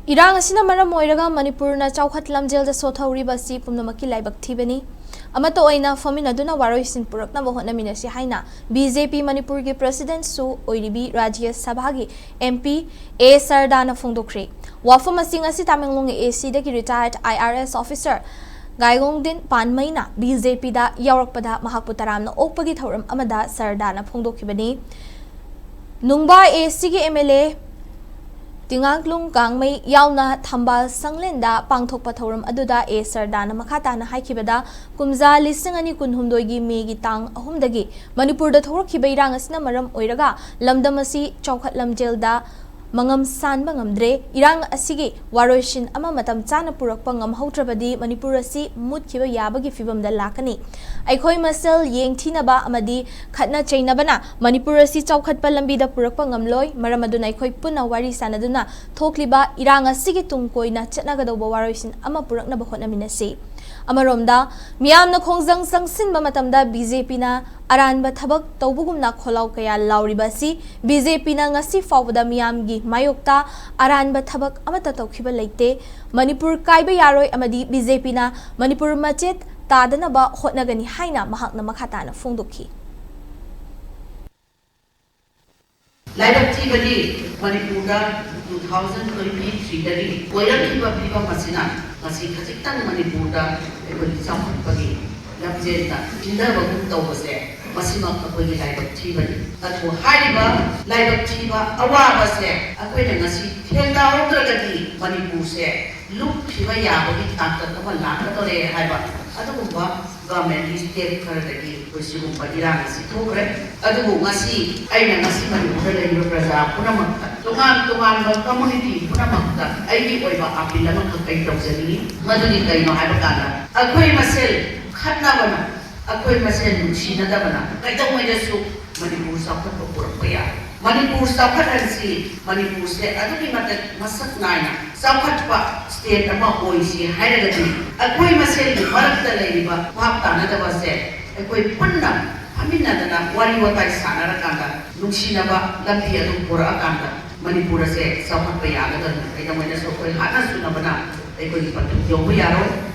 Irangsina maram oiraga Manipur na Chaokhat Lamjel da Sothahouribasi pumnamaki Laibak Thibani amato oina faminaduna waroisin purakna bohona minasi haina BJP Manipur gi President Su Oiribi Rajya Sabha gi MP A Sharda na phongdokre wafam asing asi Tamenglong AC da gi retired IRS officer Gaigongdin Panmaina BJP da yaurakpada mahakputaram na okpagi thauram amada Sharda na phongdokhibani Nungba AC gi MLA Tinganglung Gangmei Yauna Thambal Sanglenda Pangthok Pathorum Aduda A Sharda na Makata na Haikibada Kumza Lisingani Kunhumdoigi Megi Tang Ahumdagi Manipur da Thorokhiba Irangsina maram oiraga Lamdamasi Chaokhat Lamjel da Mangam Sanba ngamdre Irang asigi waroishin ama matam chana purakpa ngamhautrabadi Manipur asi mutkiba yabagi fibamda lakani Aikhoi masel yengthinaba amadi khatna chainabana Manipur asi chaukhatpa lambida purakpa ngamloi maramaduna aikhoi punna wari sanaduna thokliba Irang asigi tungkoina chatnagadawba waroishin ama puraknaba hotnaminasi Amaromda miyamna khongjang sangsinba matamda BJP na aranba thabak tawbugumna kholau kaya lauribasi BJP na ngasi fawda miyamgi mayokta aranba thabak amata tawkhiba leite Manipur kaiba yaroi amadi BJP na Manipur machet tadanaba hotnagani haina mahakna makhatana phongdokhi Laibak Thibani Manipur 2023 dari oirakhiba piba masina ngasi khajiktan Manipur da ekoi Chaokhatpagi Lamjel da indabagum tawbase masima akoi Laibak Thibani atu hariba Laibak Thiba awaba se akoi ngasi thengda hodragadi Manipur se luk phiba yabagi takta tama lakadore haiba adugumba government state kharadagi koisigumba Irangsina thokre adubu ngasi aina ngasi Manipur da laiba praja punamakta tungan community punamakta aigi oiba apil lama khakai tawjani maduni kaino haiba kana akoi masel khatnabana akoi masel nushinadabana kaitawaidasu Manipur Chaokhatpa purakpaya Manipur Chaokhathansi Manipur state adugi matak masak naina Chaokhatpa state ama oisi hairagadi akoi masel marakta laiba bhaptanadaba se akoi punna aminadana wari watai sanarakanda nungsinaba lambi adu purakanda Manipur se Chaokhatpa yagada kaitawaidasu akoi hana sunabana ekoi patu yobu yaro